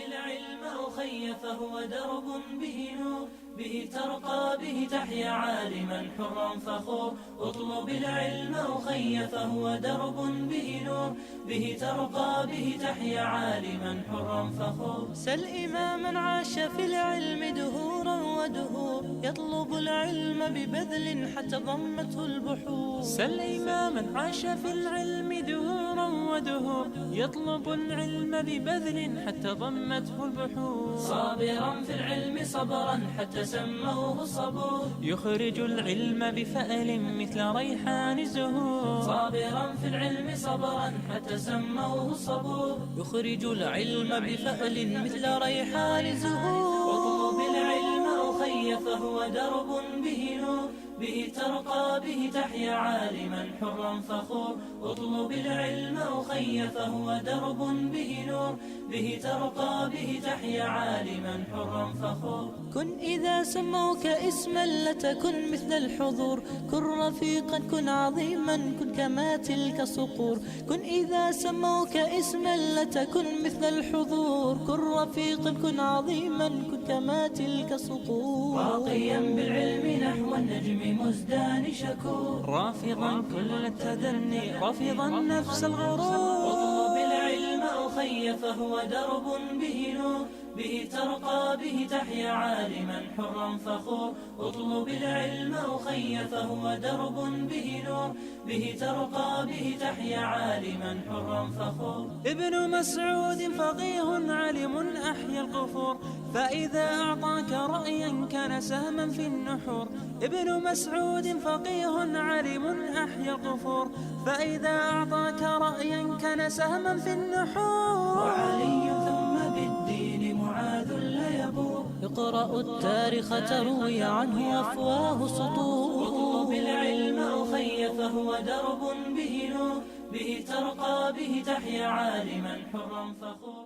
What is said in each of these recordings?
العلم أخي فهو درب به نور، به ترقى به تحيا عالما حرا فخور. اطلب العلم أخي فهو درب به نور، به ترقى به تحيا عالما حرا فخور. سل إماما عاش في العلم دهورا ودهور، يطلب العلم ببذل حتى ضمته البحور. سل إماما عاش في العلم دهورا ودهور، يطلب العلم ببذل حتى ضمته البحور. صابرا في العلم صبرا حتى سموه الصبور، يخرج العلم بفأل مثل ريحان الزهور. صابرا في العلم صبرا حتى سموه الصبور، يخرج العلم بفأل مثل ريحان الزهور. اطلب العلم أخي فهو درب به نور، به ترقى به تحيا عالما حرا فخور. اطلب العلم أخي فهو درب به نور، به ترقى به تحيا عالما حرا فخور. كن إذا سموك اسما لتكن مثل الحضور، كن رفيقا كن عظيما كن كما تلك صقور. كن إذا سموك اسما لتكن مثل الحضور، كن رفيقا كن عظيما كن كما تلك صقور. راقيا بالعلم نحو النجم مزدان شكور، رافضا كل التدني رافضا نفس الغرور. اطلب العلم أخي فهو درب به نور، به ترقى به تحيا عالما حرا فخور. اطلب العلم أخي فهو درب به نور، به ترقى به تحيا عالما حرا فخور. ابن مسعود فقيه علم أحيا القفور، فإذا أعطاك رأيا كان سهما في النحور. ابن مسعود فقيه علم أحيا القفور، فإذا أعطاك رأيا كان سهما في النحور. وعلي ثم بالدين معاذ لا يبور، اقرأوا التاريخ تروي عنه أفواه سطور. اطلب العلم أخي فهو درب به نور، به ترقى به تحيا عالما حرا فخور.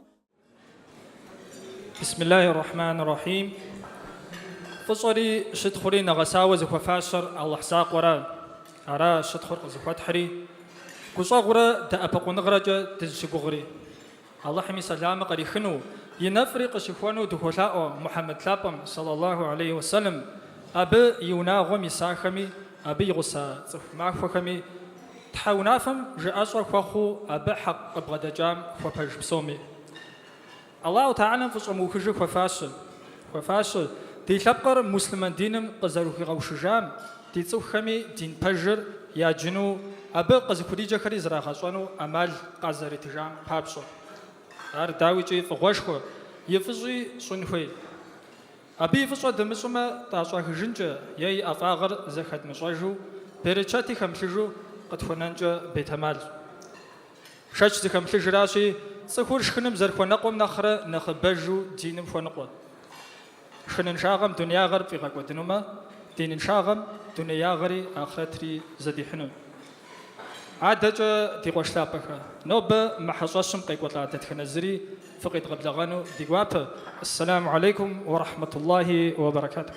بسم الله الرحمن الرحيم. فصلي شدخري نغساوة زكوة فاشر الله ساق ورا أرى شدخر زكوة تحري كوصغرة تأبقو نغرجة تزشقغري الله حمي سلامة قري خنو ينفرق شخوانو دخولاء محمد لابم صلى الله عليه وسلم أبي يوناغو مساخمي أبي غسا معفوخمي تحاونافم جأسر خوخو أبي حق أبغدجام وبرج بسومي الله تعالى فصمو خجو وفاشل دي لبقر مسلمان دينم قزارو في غوشجام دي تسوخمي دين بجر يا جنو أبي قزكوريجا خري زراخاسوانو أمال قزاري تجام بابسو أر داويجي فغوشخو يفزي صنخوي أبي يفزو دمسوما تاسوا خجنجا ياي أفاغر زخد مسواجو بيرتشاتي خمسجو قد فنانجا بيتمال شاش زي خمسج راسي سخور شخنم زرخو نقوم نخرة نخبجو دينم فنقوة شخنن شاغم دنيا غرب في غاكو دنوما دين شاغم دنيا غري آخرتري زدي حنو عادة دي غوشلابك نوب محصوصم قيقوطلا تتخنزري فقيد غبلغانو دي غواب. السلام عليكم ورحمة الله وبركاته.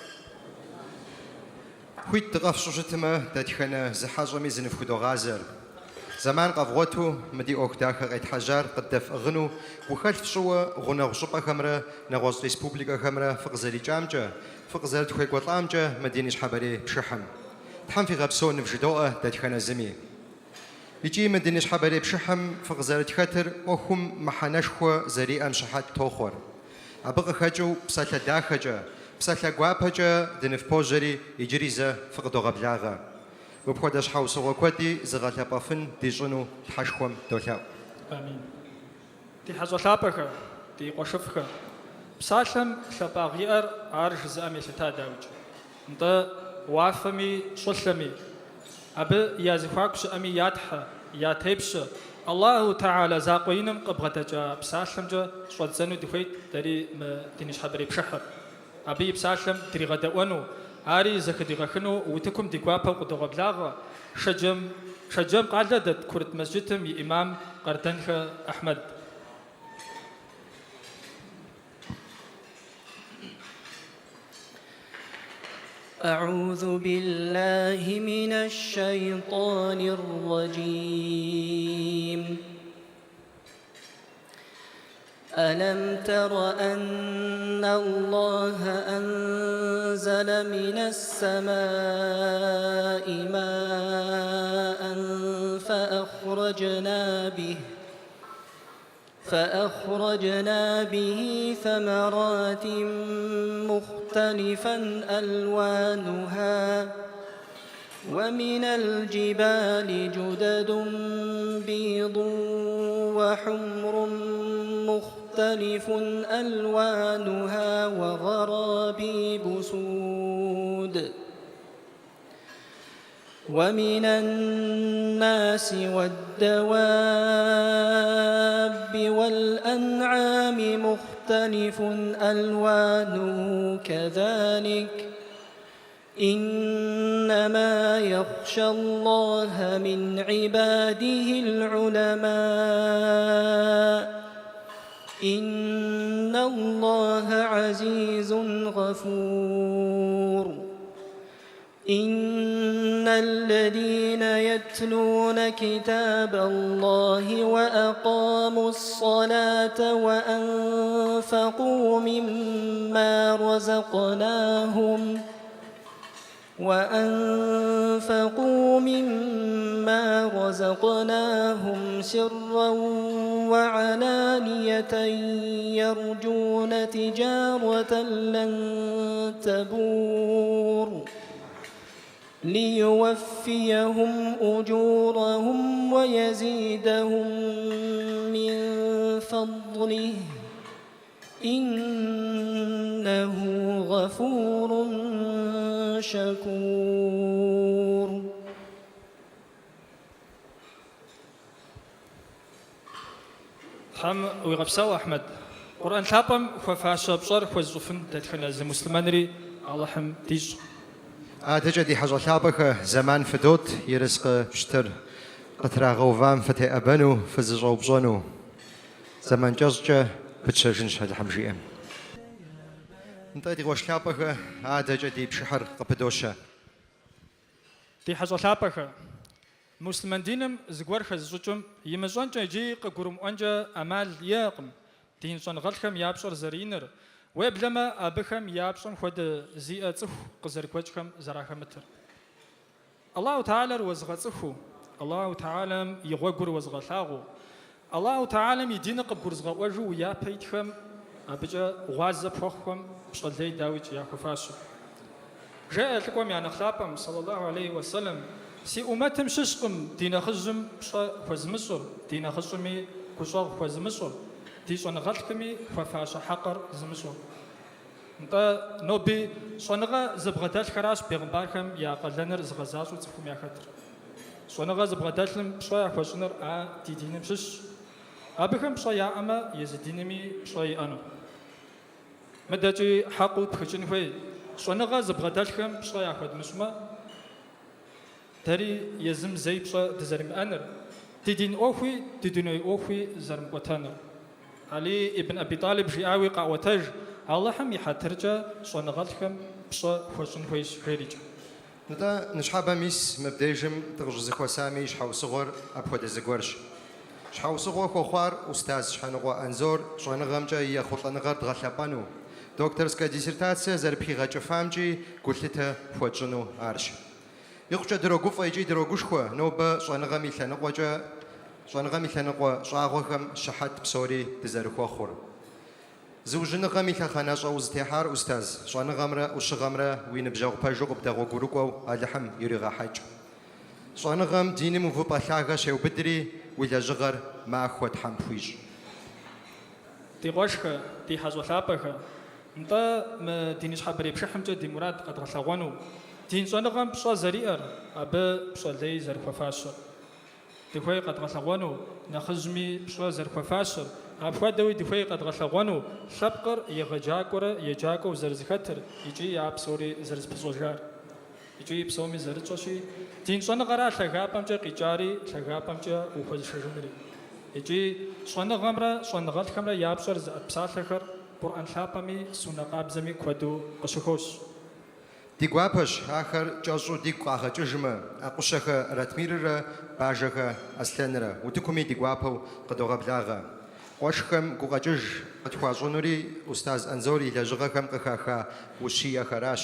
خويت تغفشو شتما تتخنا زحاجمي زنفخدو غازر زمان قفغوتو مدي اوكتاخ قيت حجار قدف اغنو وخلف شو غنا غشبا خمره نغوز ريسبوبليكا خمره فقزري جامجا فقزر تخوي قوطامجا مدينش حبري بشحم تحم في غبسون نفجدوه تتخنا زمي يجي مدينش حبري بشحم فقزر تخطر وهم محنشخو زري امشحات توخور ابغى خجو بساتلا داخجا بساتلا غوابجا دنف بوجري يجريزا فقدو غبلاغا وبخدش حوس وكودي زغالة بافن ديجونو تحشخم دولهاو. آمين. دي حزو لابخ دي قشفخ بسالم لباغير عارش زامي شتا داوج انت وافمي صلمي أبي يازفاكش أمي ياتح ياتيبش الله تعالى زاقوينم قبغتجا بسالم جا صوت زنو دخيت داري دينش حبري بشحر أبي بسالم دري غدوانو آري زكدي غخنو وتكم دي قوابا قدو غبلاغ شجم قالدت كرة مسجدهم يا إمام قردنخ أحمد. أعوذ بالله من الشيطان الرجيم ألم تر أن الله أنزل من السماء ماء فأخرجنا به ثمرات مختلفا ألوانها ومن الجبال جدد بيض وحمر مختلف ألوانها وغرابيب سود ومن الناس والدواب والأنعام مختلف ألوانه كذلك إنما يخشى الله من عباده العلماء إن الله عزيز غفور إن الذين يتلون كتاب الله وأقاموا الصلاة وأنفقوا مما رزقناهم سرا وعلانية يرجون تجارة لن تبور ليوفيهم أجورهم ويزيدهم من فضله إنه غفور شكور. حم ويغفساو أحمد قرآن ثابم خفاشة بصر خوزفن تدخل از مسلمانري الله حم ديج تجدي حاجة ثابك زمان فدوت يرزق بشتر قطرة غوفام فتي أبنو فزجو بزونو زمان جزجة بتشجن شهد حمجيئة انت دي غوش ثابك تجدي بشحر قبدوشة دي حاجة ثابك مسلمان دينم زغور خزوچم يمزون جي قرم انجا امال يقم دين صن غلخم يابشر زرينر ويبلما ابخم يابشم خد زي صح قزركوچخم زراخمتر الله تعالى وزغصخو الله تعالى يغور وزغثاغو الله تعالى يدين قبرزغ وجو يا بيتخم ابجا غاز بخم شلدي داويج يا خفاش جاء لكم يعني خلابم صلى الله عليه وسلم سي أمتهم ششقم دينا خزم خوز مصر دينا خزمي كشاغ خوز مصر ديشون غلقمي خفاش حقر زمصر انت نوبي شونغا زبغدال خراش بيغمباركم يا قلنر زغزاشو تفهم يا خطر شونغا زبغدالم شوية خوشنر دي دينم شش أبخم شوية أما يزدينمي شوية أنو مدجي حقو بخشن خوي شونغا زبغدالكم شوية خود مشما تري يزم زي بشا دزرم أنر تدين أوخي تدينوي أوخي زرم قتانر علي ابن أبي طالب جاوي قاوتاج الله هم يحترجا شونغالكم بشا خوشن خويش خيريج نتا نشحابا ميس مبديجم تغجز خوسامي شحاو صغر أبخد زغورش شحاو صغر خوخوار أستاذ شحانغو أنزور شونغام جاي يخوطانغار دغالابانو دكتورسكا ديسертация زربخيغا جفامجي قلتها فوجنو عرش يخشى دروغوف يجي دروغوشخوا نوبا شانغامي ثانقوجا شانغامي ثانقوا شاغوخم شحات بسوري تزارخوا خور زوجنغامي ثخانا شاوزتيحار استاذ شانغامرا وشغامرا وين بجاو باجو بداغو غوروكو الحم يريغا حاج شانغام ديني مفو باثاغا شيو بدري ولا جغر ما اخوت حم فويج دي غوشخ دي حزو ثابخ انت ما دينيش حبري بشحمجه دي مراد قد غلاغونو دين صنغام بشا زريئر أبا بشا لي زرفا فاشر دخوي قد غلغونو نخزمي بشا زرفا فاشر أبخوا دوي دخوي قد غلغونو شبقر يغجاكورا يجاكو زرزخطر يجي ياب سوري زرز بسوجار يجي بسومي زرزوشي دين صنغارا لغابامجا قيجاري لغابامجا وخوز شجمري يجي صنغامرا صنغالخمرا ياب سرز بسالخر قرآن لابامي سونقابزمي كودو قشخوش ديغوابش آخر جازو ديغواه جزمة أقوشخ راتميرة باجخ أسلنرة ودكمي ديغوابو قدوغ بلاغة къуэшхэм гукъэкӀыж къытхуащӀынури Устаз Анзор и лэжьыгъэхэм къыхаха ущиехэращ.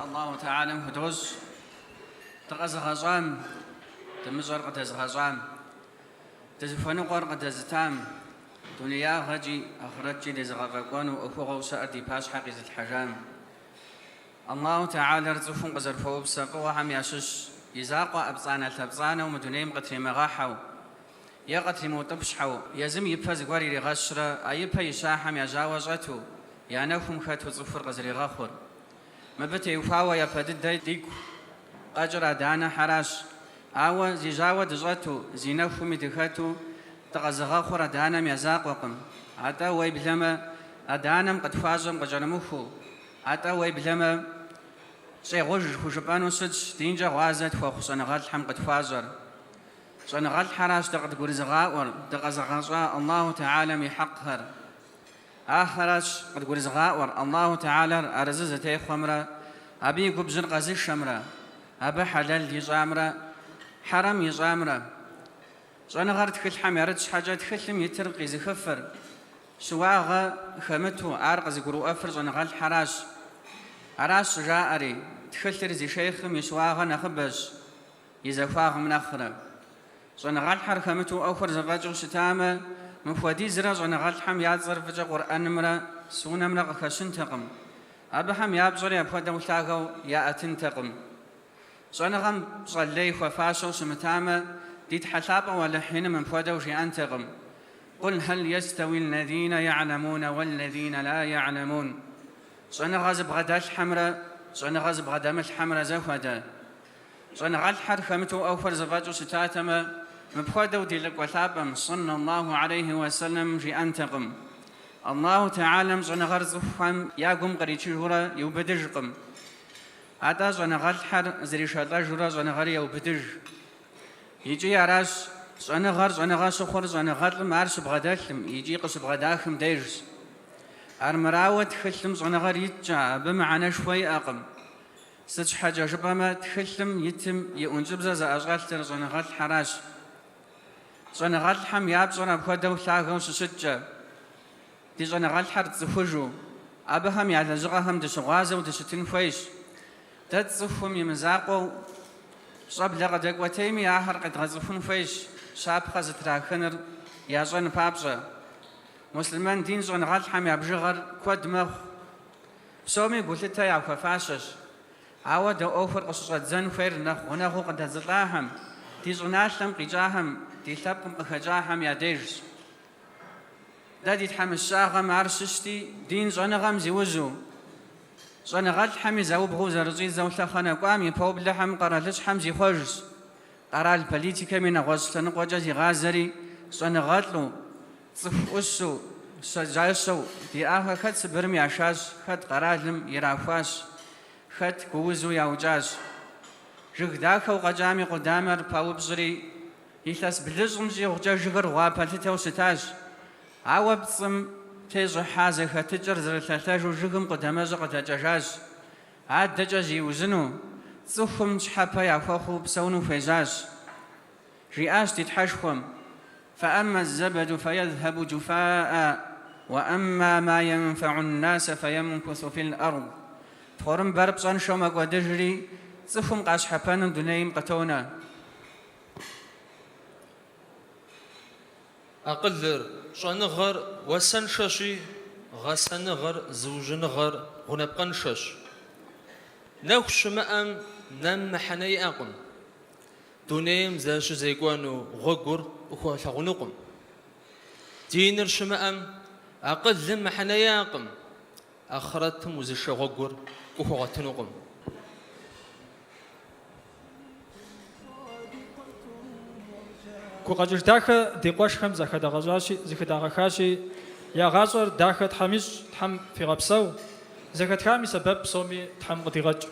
الله تعالى هدوز تغزغزام تمزر قد تزغزام تزفنقر قد تزتام دنيا غجي أخرجي لزغغقون وأخوغو سأدي باس حقيز الحجام الله تعالى رزفون قزر فوب سقوة هم يشش يزاقوا أبصانا التبصانا ومدنيم قتل مغاحو يا قتل موتبشحو يزم يبفز قواري لغشرة أيبها يشاحم يجاوزته يا نوفم خاتو صفر قزر غاخر ما بتي وفاوى يا فدد ديكو أجر دانا حراش أوا زيجاوة دجاتو زينوفو مدخاتو تغزغا خورا دانا ميزاق وقم عطا ويبلما أدانم قد فازم قجرموخو عطا ويبلما سيغوج خشبانو سج دينجا غازت فوخصنغات حم قد فازر صنغات حراش تقد قرزغاور تغزغا الله تعالى ميحقهر آخرش قد قرز غاور الله تعالى أرززتي خمرة أبي قبزر قزي شمرة أبا حلال يزامرة حرام يزامرة صنع غرد كل حميرتش حاجات خلم يترقي زخفر سواغا خمتو أرقز قرو أفر صنع غال حراش عراش جائري تخلتر زي شيخم يسواغا نخبز يزفاغ من أخرى صنع غال حر خمتو أوفر زفاجو ستامة مفودي زرا زنا غلحم يازر فجا قرآن مرا سونا مرا قخشن تقم أبهم يابزر يبخد ملتاقو يا أتن تقم زنا غم صلي وفاشو سمتامة ديت حسابا ولا حين من فودو شي أنتقم قل هل يستوي الذين يعلمون والذين لا يعلمون زنا غزب غداش حمرا زنا غزب غدامش حمرا زفدا زنا غلحر خمتو أوفر زفاجو ستاتما مبخدو ديلك وثابم صلى الله عليه وسلم في أنتقم الله تعالى زنا غرزفهم ياقم قريتشي جورا يوبدجقم عدا زنا غلحر زريش الله جورا زنا غري يوبدج يجي عراش زنا غر سخور زنا غر مارش بغداخم يجي قص بغداخم ديرس أرمراوت خلم زنا غر يتجا بمعنى شوي أقم ستش حاجة جبما تخلم يتم يونجب زا أزغال زنا غر حراش زنا غال حم ياب زنا بخدو ثاغو سسجة دي زنا غال حر تزفجو أبهم يعلى زغهم دسغازة ودستين فيش تتزفهم يمزاقو صاب لغدك وتيمي آخر قد غزفون فيش شاب خزت راخنر يا زن بابزة مسلمان دين زنا غال حم ياب جغر كود مخ سومي قلتا يا ففاشش عاود أوفر قصصات زن فير نخ ونخو قد هزلاهم دي زناشلم قجاهم دي ثبكم قخجاهم يا ديرس دادي تحمس شاغم عرششتي دين زنغم زيوزو زنغال حمي زاو بغوزة رزيز زاو ثخنا قامي فوب لحم قرالش حمزي خوجس قرال بوليتيكا من غوزتن قوجازي غازري زنغالو صف أسو سجايسو دي آخا خد سبرمي عشاز خد قرالم يرافاس خد قوزو ياوجاز جغداكو قجامي قدامر باوبزري يثاس بلزم زي غجا جغر غابالتو ستاج عواب صم تيزو حازة خاتجر زر ثلاثاج وجغم قدامز قداجاج عاد دجاجي وزنو صفهم شحابا يعفوخو بسونو فيزاج رئاس تتحشخم فأما الزبد فيذهب جفاء وأما ما ينفع الناس فيمكث في الأرض تخورم بربصان شومك ودجري صفهم قاش حبان دنيم قتونا أقلر شنغر وسنششي غسنغر زوجنغر غنبقنشش نوش مأم نم حني أقم دونيم زاش زيقوانو غقر وخو ثغنقم دينر شمأم أقل لم حني أقم أخرتم وزش غقر وخو غتنقم كوقاجر داخل ديقوش خم زخدا غزاشي زخدا غخاشي يا غازر داخل تحميش تحم في غبسو زخد خامي سبب صومي تحم قديغج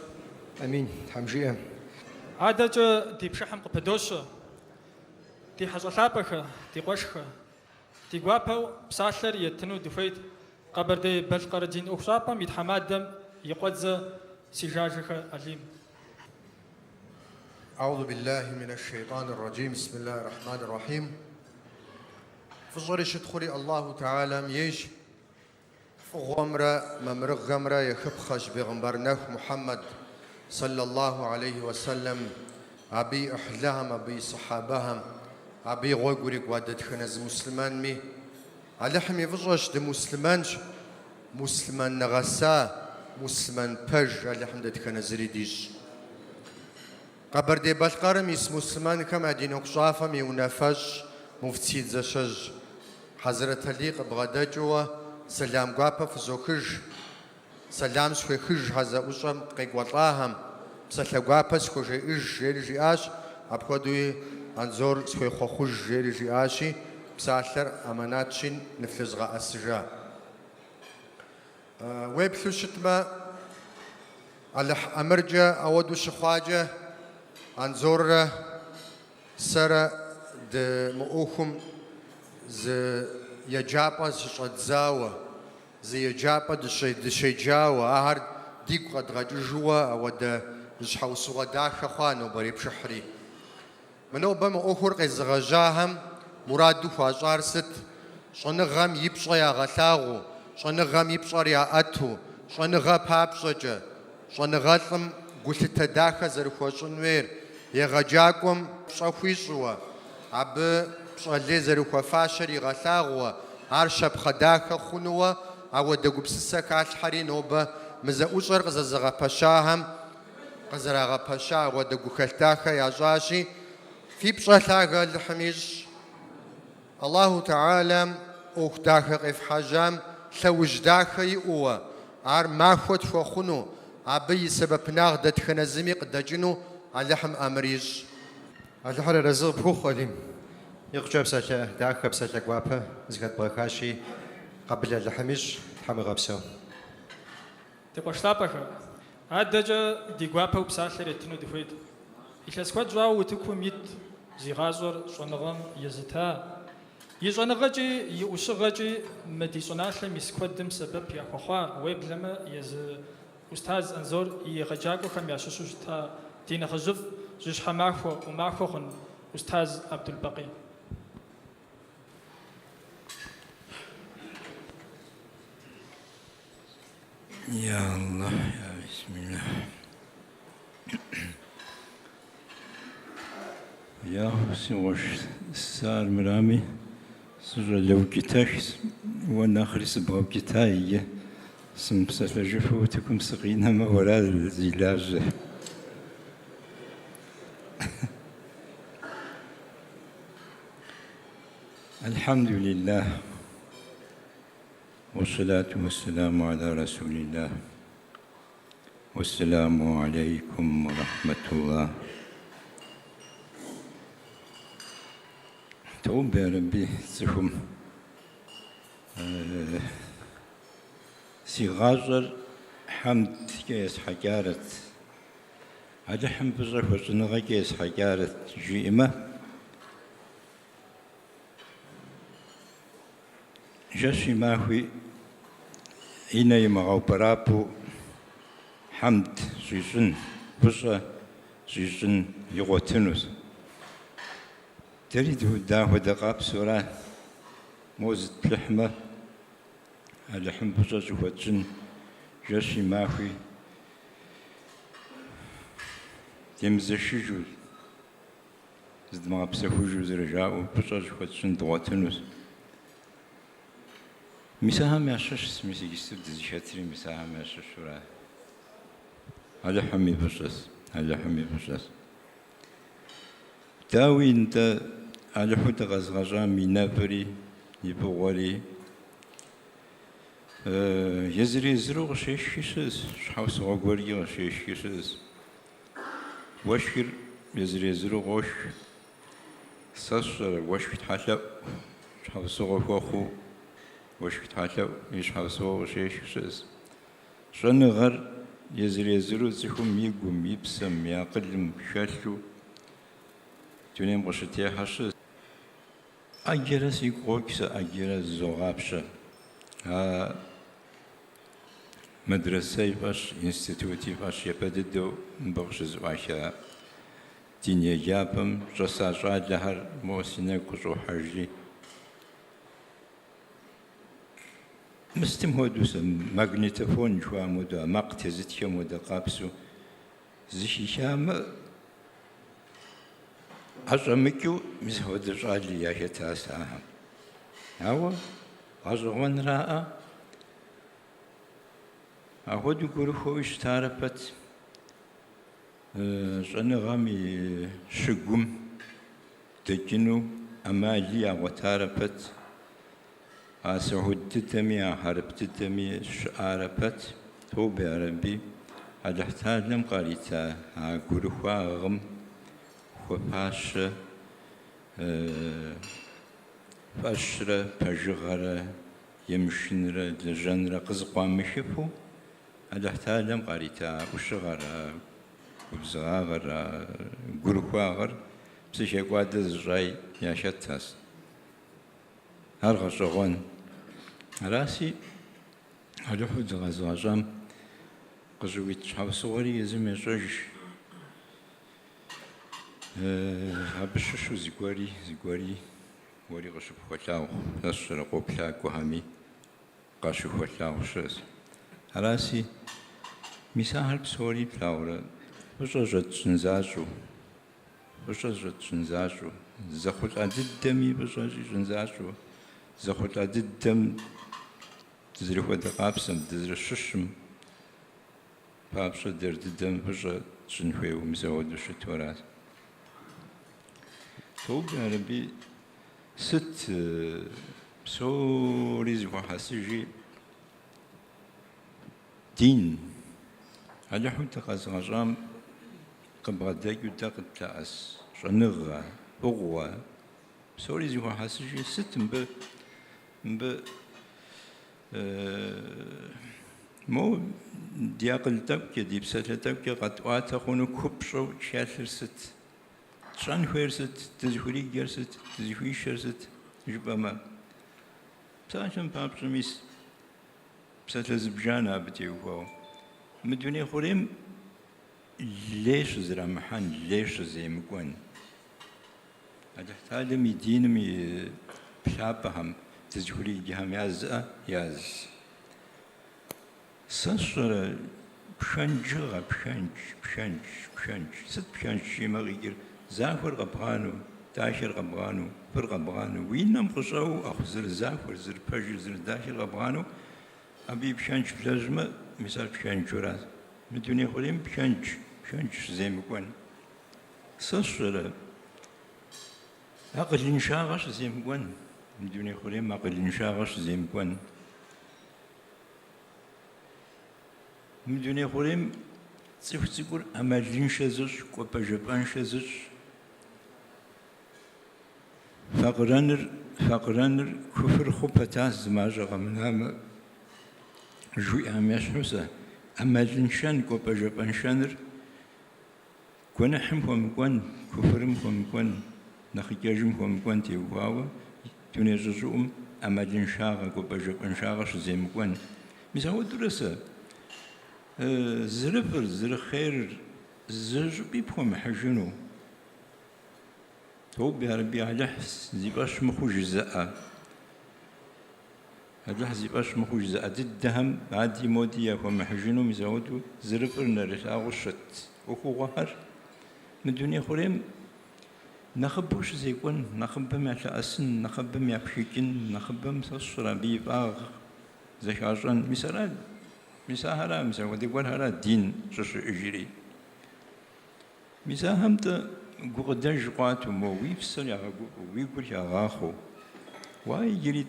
امين حمجيه عادج دي بشحم قبدوش دي حزلابخ دي قوشخ دي غوابو بسالر يتنو دفيت قبر دي بلقردين اخشابم يتحمادم يقوز سيجاجخ عليم أعوذ بالله من الشيطان الرجيم بسم الله الرحمن الرحيم فجر شدخلي الله تعالى ميش فغمرة ممرغ غمرة يخبخش بغمبرناه محمد صلى الله عليه وسلم أبي أحلاهم أبي صحابهم أبي غوغوري قوادت خنز مسلمان مي على حمي فجرش دي مسلمانش مسلمان نغسا مسلمان بج على حمد خنز ريديش قبر دي بالقرم يس مسلمان كما دينوك شافم يونافج مفتيد زشج حضرت علي بغداجوا سلام قابا فزوكج سلام سويخج هذا وشم قيقوطاهم سلا قابا سويخج جيري آش أبخدوي أنزور سويخوخج جيري آشي بسالر أماناتشين نفلزغا أسجا ويبثو شتما على أمرجا أودو شخواجة أنزور سر د مؤخم ز يجابا شدزاوا زي يجابا دشيجاوا أهر ديك قد غجوا أو د جحوسوا داخل خوانو بريب شحري منو بم أخر قزغجاهم مرادو فاجار ست شنغام يبشر يا غلاغو شنغام يبشر يا أتو شنغا بابشجة شنغاتم قلت تداخل زرخوشن وير يغجاكم بشويشوا عب بشغلي زرخوا فاشر يغلاغوا عرشب خداخل خنوا أو دقو بسسك عالحري نوبا مزاوشر قززغا بشاهم قزرغا بشا ودقو خلتاخا يا جاشي في بشغلاغا الحميج الله تعالى أخداخا قف حجام لوجداخا يقوى عر ماخوت فخنو عبي سبب ناغدة خنزمي قدجنو علحم أمريج الحر رزق بخوليم يقجب ساكا داخل بساكا قوابا زكاة برخاشي قبل اللحميج حمي غبسو تقوشتابك هادجا دي قوابا وبسالر يتنو دفويد إلا سكوات جواو وتكو ميت زيغازور شونغم يزتا يجونغجي يوشغجي مدي صناحلم يسكودم سبب يا خخوا ويب لما يز أستاذ أنزور يغجاكو خم ياشوشو تا دين خجف جش حماخو وماخو خن أستاذ عبد الباقي يا الله يا بسم الله يا سوش سار مرامي سجل لو كتاش وانا خلص بغو كتاي سمسة جفوتكم سقينا ما وراء الزلاج الحمد لله والصلاة والسلام على رسول الله والسلام عليكم ورحمة الله توب يا ربي سهم سيغاجر حمد كيس حجارة هذا حمد بزرف وصنغة كيس حجارة جيمة جاشي ماهوي إنا يمغاو برابو حمد جيجن بزا جيجن يغوتنوس تريد داه دقاب سورة موزد لحمة اللحم بزا جواتجن جاشي ماهوي يمزشي جوز زد ما بسهو جوز رجاو بزا جواتجن دواتنوس مساهم يعشش سميسي يستبد زيشاتري مساهم يعشش شورا على حمي بشس على حمي بشس داوي انت على حد غزغجا مينافري يبغولي يزري زروغ شيش كيسز شحوس غوغوري شيش كيسز وشكر يزري زروغ وش ساسر وش بتحلق شحوس غوغوخو وش بتحلو يشحوسوا وشيش شز شن غر يزري زرو زخم يقوم يبسم يقلم شاشو تونيم قشتي حشز أجرس يقوكس أجرس زغابشة ها مدرسة باش انستيتوتي باش يبددو بغش زواشا دنيا جابم جسا شادهر موسينة كشو حرجي مستم هودوس ماغنيتوفون جوا مودا مقتزت يمودا قابسو زشي شام عجمكو مزهود جالي يا شتاساهم هوا عجوان راء أهود يقولوا خوش تعرفت شنغامي شقم تجنو أمالي وتعرفت سعود تتمي حرب تتمي شعرفت هو بعربي هذا احتاج لم قريتا يقولوا خواغم خفاش فاشرة فجغرة يمشنرة لجنرة قزقوا مشفو هذا احتاج لم قريتا وشغرة وبزغاغر قرقواغر بسيشي قواد الزجاي يا شتاس هرغا شغون راسي هلو حد غزواجام قجويت شحاو صغري يزم يجوج هبششو زيقواري وري غشب خلاو نشر قبلا كوهامي قاشو خلاو شز راسي مساهل بسوري بلاورة بجوجت شنزاجو زخوت عدد دمي بجوجي شنزاجو زخوت عدد دم تزرق ودقابسم تزرق ششم بابشة درد دم بجوجت شنخوي ومزود وشتوراس توب عربي ست بسوري زخو حسيجي دين على حوت غزغجام قبغداك يتاقد تاس شنغا بغوا بسوري زخو حسيجي ست مو دياقل تبكي دي بساتة تبكي قد واتخونو كبشو شاثر ست شان خيرست تزخوري جرست تزخوي شرست جبما بساشن بابشميس بساتة زبجانا بتيوكو مدوني خوريم ليش زرا محن ليش زي مكون هذا تعلمي دينمي بشابهم تزخوري جهم ياز ساشر بشنجغا بشنج ست بشنج شي مغير زافر غبغانو داشر غبغانو فر غبغانو وينم خشاو أخزر زافر زر بجر زر داشر غبغانو أبي بشنج بلازمة مثال بشنج وراس مدوني خوريم بشنج زي مكون ساشر أقل إنشاغش زي مكون مدوني خوريم أقل إنشاغش زي مكون مدوني خوريم تقول أمالين شزش وبجبان شزش فقرانر كفر خبتاز زماجة منام جوي أمياش حسا أمالين شان وبجبان شانر كون حمكم كون كفرمكم كون نخجاجمكم كون تيوهاوا توني جزوم أمالين شاغا وبجبان شاغا شزيم كون مساو درسة زرفر زرخير زرجبي بهم حجنو تو بعربي على زيباش مخو جزاء هذا زيباش مخو جزاء الدهم عادي مودية بهم حجنو مزودو زرفر نرجع غشت وخو غهر من دنيا خوريم نخبوش زيكون نخبم على أسن نخبم يا بشيكين نخبم تصرا بيباغ زي عشان مثلا مساهرة مساهرة وديقول هذا دين شش إجري مساهم تا قداش قاتو مو ويفصل يا ويقول يا غاخو واي يجري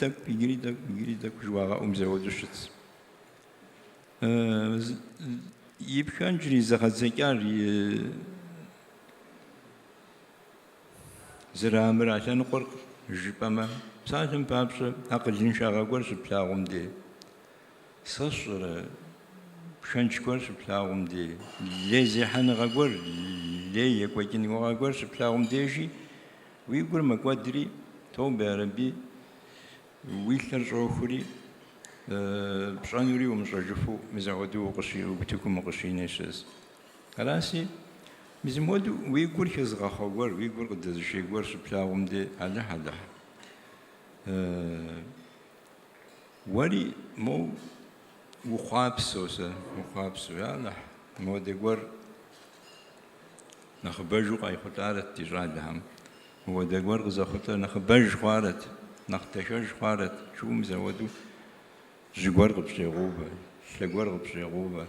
تك جوا مزود الشت يبكان جري زخزكار زرامر عشان قرق جبما ساعتم بابش أقل شاغا قرش بلاغم دي صشر شنش قرش بلاغم دي لازي حنا غاقور لي يكوكين غاقورش بلاغم ديجي ويقول ما قدري تو بعربي ويلر جوخري بشانوري ومشرجفو مزعودو قشي وبتكم قشي نشز راسي مزمود ويقول كزغا خوار ويقول قد شيء قور شبلاهم دي على حدا ولي مو وخابسوسه وخابسو يلا مو دي قور نخبجو قاي خطارت تجادهم هو دي قور غزا خطار نخبج خوارت نختشش خوارت شو مزودو جوار غبشي غوبه شلقور غبشي غوبه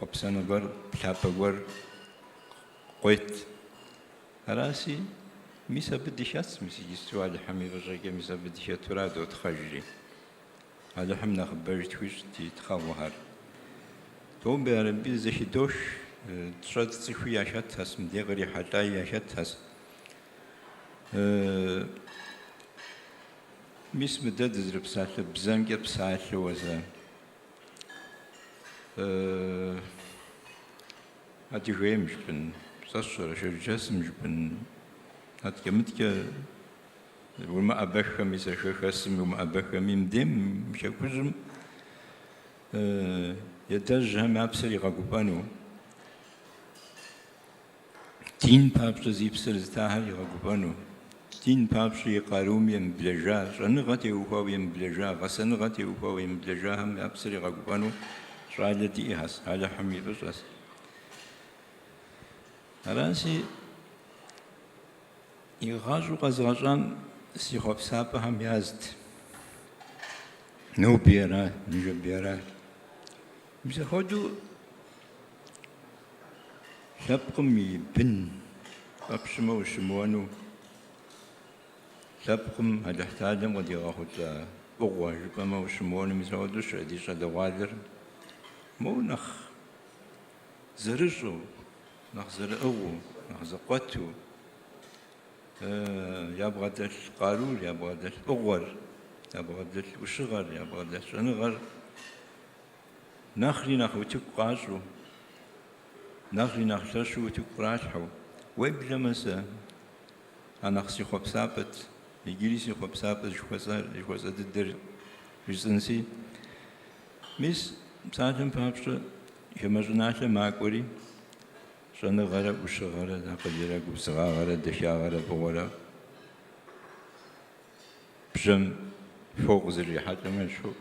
خبسنا قور بلابا قور قويت راسي ميسا بدي شاس ميسي جستوالي حمي بجاكي ميسا بدي شاتوراد وتخجري هذا حمنا خبرج تويش تخوهر توم بيربي زي دوش تشاد تسوي عشات هس مدي غري حتى عشات هس ميس مدد زرب ساعة بزنجة بساعة وزن هاتي شوية مش بن صشر شرجس مش بن هات كمتك وما أبخ ميسا شخصم وما أبخ ميم دم مش أكوزم يتجه ما بسري غاقوبانو تين بابش زيبسر زتاهر غاقوبانو تين بابش يقاروم يمبلجا شنغتي وفاو يمبلجا غسنغتي وفاو يمبلجا هم أبسري غاقوبانو شعالتي إحس على حمي بس راسي يغاجو قزغجان سيخوب سابا هم يازد نو بيرا نجو بيرا مثل خودو لابقم بن أبشمو وشموانو لابقم هذا احتاجم قد يغاخد أغوى جبما وشموانو مثل خودو شعدي شاد غادر مو نخ زرجو نخ زرقو نخ زقوتو يبغى القارور يبغى الأغور يبغى الوشغر يبغى الشنغر نخلي نخو تقاشو نخلي نخششو تقراشو ويبلا مسا أنا خسي خب سابت يجلسي خب سابت شخصا تدر جسنسي مس ساعتم فابشة يمجناش ماكوري شنغر وشغر نقدر وصغار دشاغر بورا بجم فوق زري حتى من شو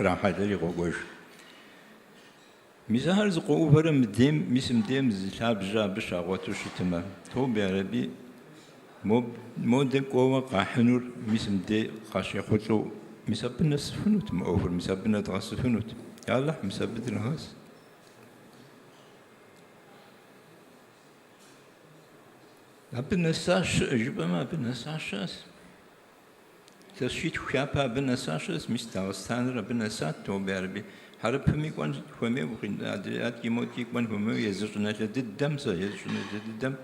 راح هذا يغوش مزهر زقو فرم ديم مسم ديم زلاب جا بشاغوتو شتما تو بعربي مو دكوا قاحنور مسم دي قاشي خطو مسبنا سفنوت مأوفر مسبنا تغاس سفنوت يلا مسبت الهاس أبنساش جبما أبنساشس تشيت خيابا أبنساشس مستوستان أبنسات تو بعربي حرب همي كون همي وخين أدريات كيموتي كون همي يزرنا للدم يزرنا للدم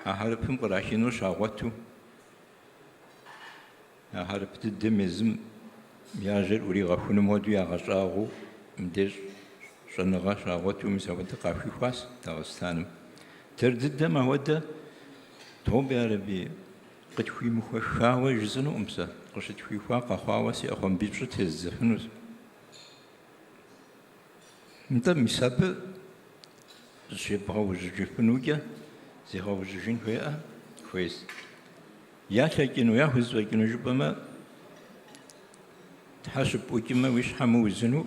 حرب هم قراشينو شاوتو حرب الدم يزم ياجر ولي غفون مودو يا غشاغو مدير شنغا شاوتو مسوت قافي خاص توستان ترد الدم هودا توم بعربي قد في مخشاوة جزنو أمسا قشت في فاقة خاوسي أخوان بيجت هزفنوس انت مسابة جيبها وجيفنوجا زيها وجيفين فيها كويس يا شاكينو يا هزوكينو جبما تحاسب وكما ويش حمو الزنو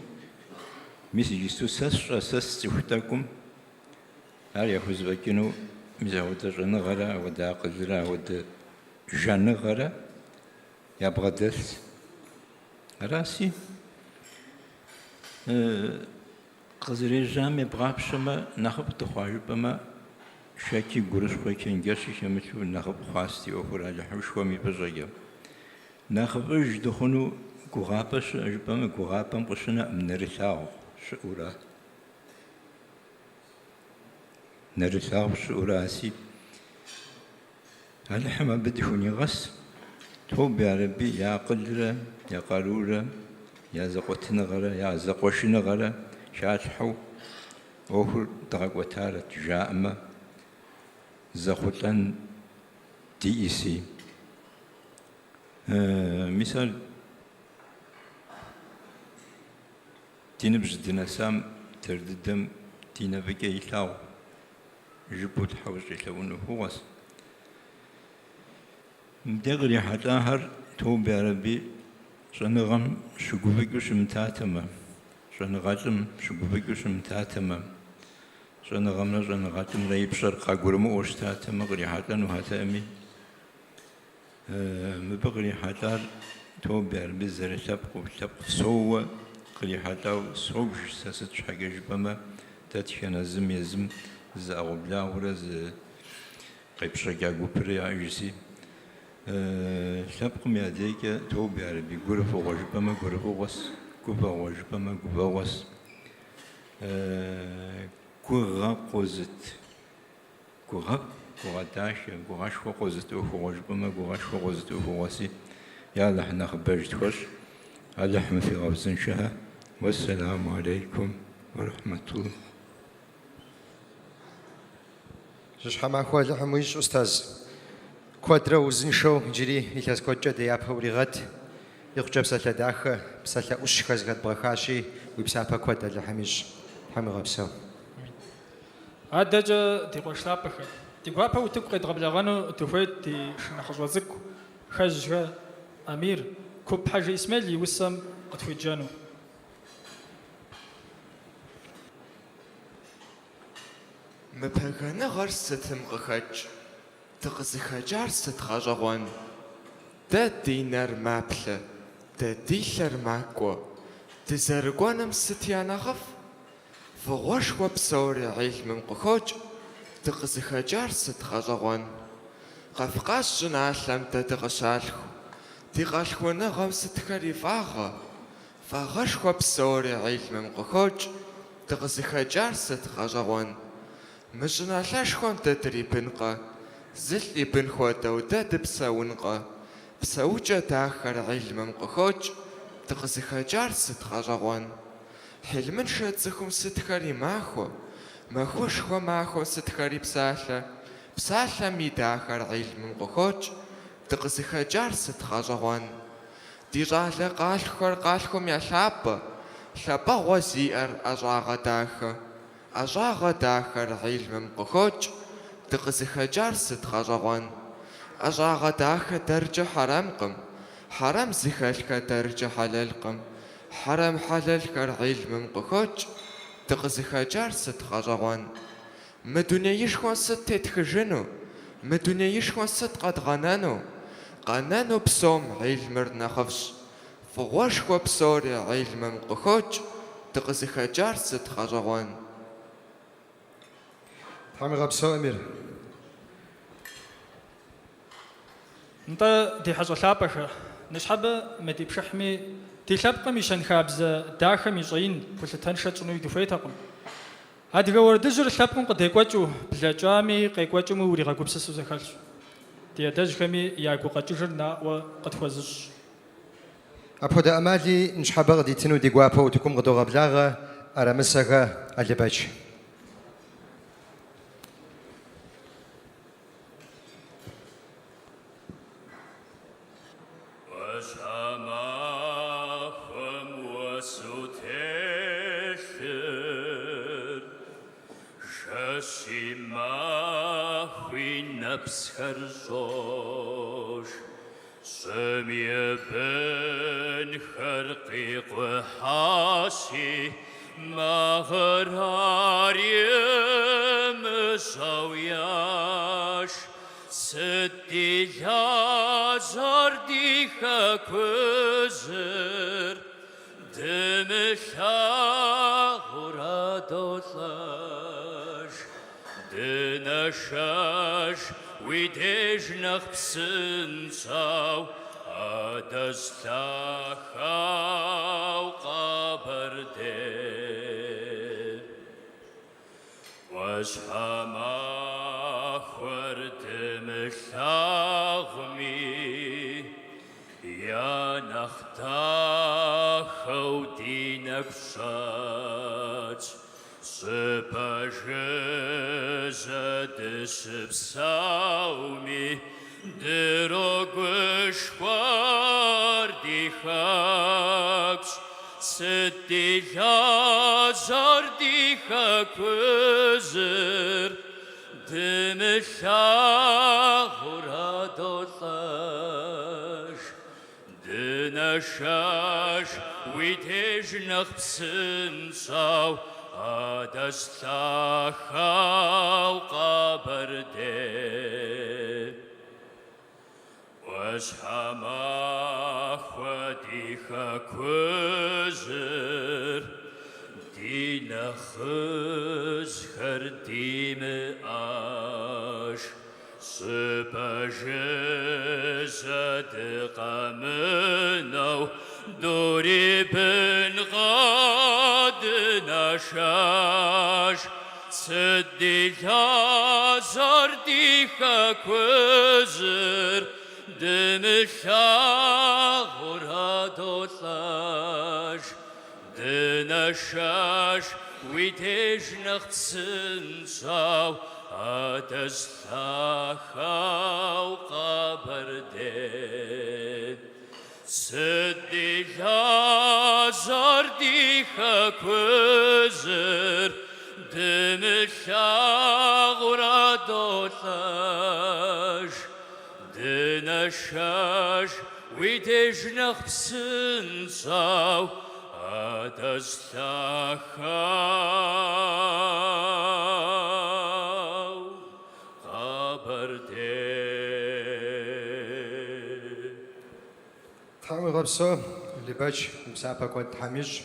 ميسي جيستو ساس تفتاكم هل هزوكينو مزاود جنغرا ودا قدرا ودا جنغرا يبغى درس راسي قزري جامي بغابشما نخب تخواج بما شاكي قرش خوكين جاشي شمتو نخب خواستي أخور على حوش ومي بجايا نخب اجدخنو قغابش أجبما قغابا بشنا من رثاو شعورا نرثاو شعوراسي هل حما بدهوني غس تو بعربي يا قدرة يا قارورة يا زقوتنا غرة يا زقوشنا غرة شاتحو أوهر تغوتارة جامة زقوتان ديسي مثال تينبج ديناسام ترددم تينبكي يلاو جبوا تحوش يلونه هوس مدغري حتاهر توبي ربي شنغم شقوبيكوش متاتما شنغاتم شقوبيكوش متاتما شنغمنا شنغاتم لا يبشر قاقورمو وشتاتما غري حتان وهاتامي مبغري حتار توبي ربي زر تبقو سوى قري حتاو سوش ساست حاجة جبما تاتشانا زم يزم زاغو بلا ورز قيبشا قاقو بري عيسي شابقم ياديك توبي عربي قرفو غجبما قرفو غس قبا غجبما قبا غس قغا قوزت قغا داشا قغاش قوزت اوخو غجبما قغاش قوزت اوخو غسي يلا حنا خباج تخش هذا حما في غوزن شها والسلام عليكم ورحمة الله شحال ما هو لحمويش أستاذ كوادرا وزنشو جري إلهاز كوجا ديابها وريغات يخجب سالة داخة بسالة أشخاص غاد بغاشي ويبسابها كوادا لحميش حمي غابسو هذا جا دي قوشلابخ دي قوابها وتبقى يدغبلغانو تفويت دي شنخش وزكو خج أمير كوب حاجة إسماعيل يوسم قطفي جانو مبهغانا غار ستم غخج تغزخجار ستخاجغوان دا دينار مابلة دا ديلر ماكو تزارقوانم ستيانا غف فغوش وبسوري علم قخوج تغزخجار ستخاجغوان قفقاش جنالم دا تغشالخو تغالخونا غم ستخاري فغش وبسوري علم قخوج تغزخجار ستخاجغوان مجنا لاشخون تدري بنقا زلي بنخوا دودا دبساونقا بساوجة داخر علم قخوج تغزخ جار ستخاجغوان حلمن شاتزخم ستخاري ماخو شخوا ماخو ستخاري بسالة مي داخر علم قخوج تغزخ جار ستخاجغوان ديرالا قالخم يا شابا غوزيئر أجاغ داخر أجاغ داخر علم قخوج تغزخجار ستخاجغوان أجاغ داخر درجة حرام زخالك درجة حلالكم حرام حلالك علم قخوج تغزخجار ستخاجغوان مدنيا يشخوان ستتخجنو مدنيا يشخوان ستقد غنانو بسوم علم رنخفش فغوشخوا بسوري علم قخوج تغزخجار ستخاجغوان حمي غابسو أمير انت دي حاجة لابخ نشحب مدي بشحمي دي لابقى ميشان خابز داخل ميشين كل تنشط شنو يدفيتكم هادي غور دجر لابقى قد يقوتشو بلاجامي قيقوتشو موري غاكو بسسو زخالش دي دجخمي ياكو قاتشرنا وقد فوزش أبدا أمالي نشحب غدي تنو دي قوابا وتكم غدو غبلاغة أرامسها ألباج بسخرجوش سمي بن خرقي قحاسي مغرار يمسوياش ستي جازر ديخا كوزر دمشا غرادوتلاش دنشاش ويدجنخ بسنساو أدستاخاو قبرده واشحما خورد مشاغمي يا نختاخو دينك شات سباجزة دسبساومي دروغش واردي خاكس ستي جازر دي خاكوزر دمشاغرا دوطاش دنشاش ويتجنخ بسنساو أدستاخاو قبردي واشحما خوديخا كوزر دينا خز خرديم آش سبجزد قمنو دوري بن غاد نشاش سدي لازر ديخا كوزر دمشاغرا دوطاش دنشاش ويتجنخ تسنساو أدستاخاو قبردين سدي لازر ديخا كوزر دمشاغرا دوطاش دنشاش ويتجنخ بسنساو أدستاخاو قبردين تحاول غبسو اللي باش مسافة كنت حميش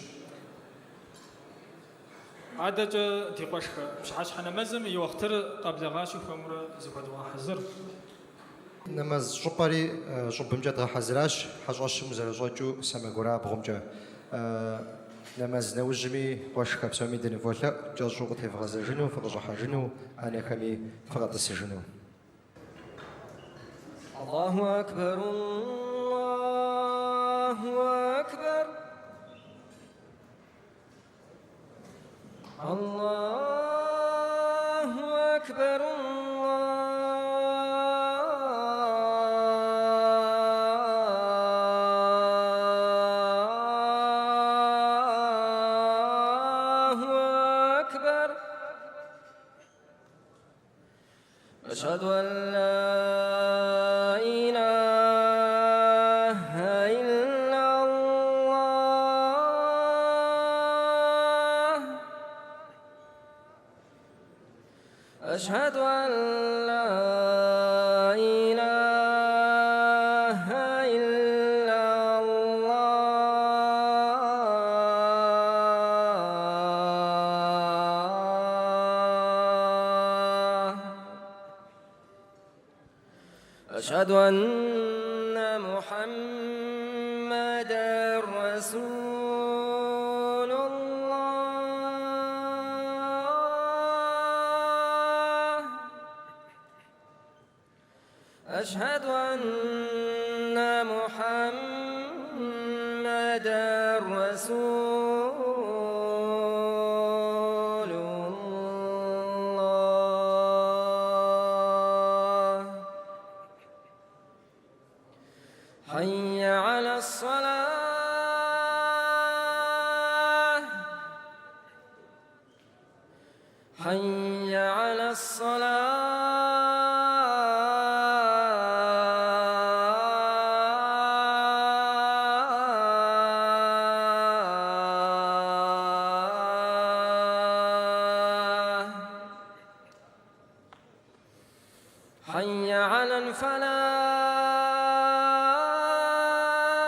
عادة تيقوش بشحاش حنا مزم يوختر قبل غاشي خمر زكوة حزر نماز شوباري شوب مجد حزراش حجاش مزرجوجو سما غورا بغمجا نماز نوجمي واش كابسومي دني فولا جاجو قتي فغزجنو فغجحجنو انا كمي فقط السجنو الله أكبر الله أكبر الله أكبر الله أكبر أشهد أن لا إله إلا الله أشهد أن لا إله إلا الله أشهد أن محمدًا رسول الله أشهد أن محمدًا رسول الله حي على الصلاة حي على الصلاة حي على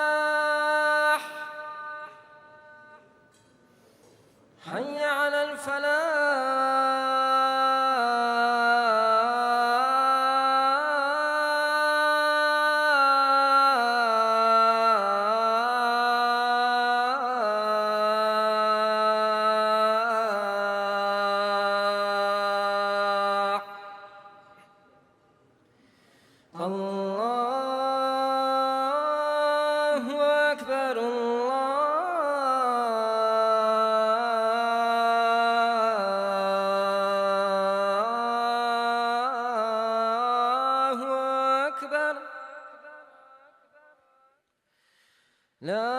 الفلاح حي على الفلاح الله أكبر الله أكبر لا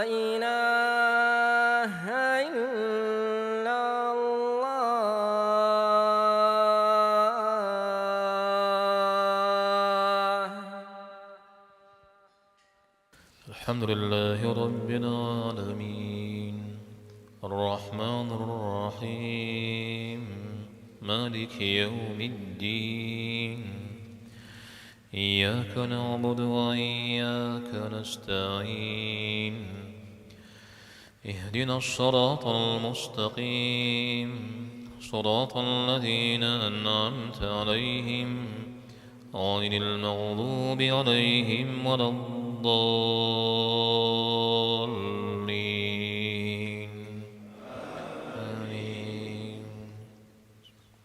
إله إلا الحمد لله رب العالمين الرحمن الرحيم مالك يوم الدين إياك نعبد وإياك نستعين اهدنا الصراط المستقيم صراط الذين أنعمت عليهم غير المغضوب عليهم ولا الضالين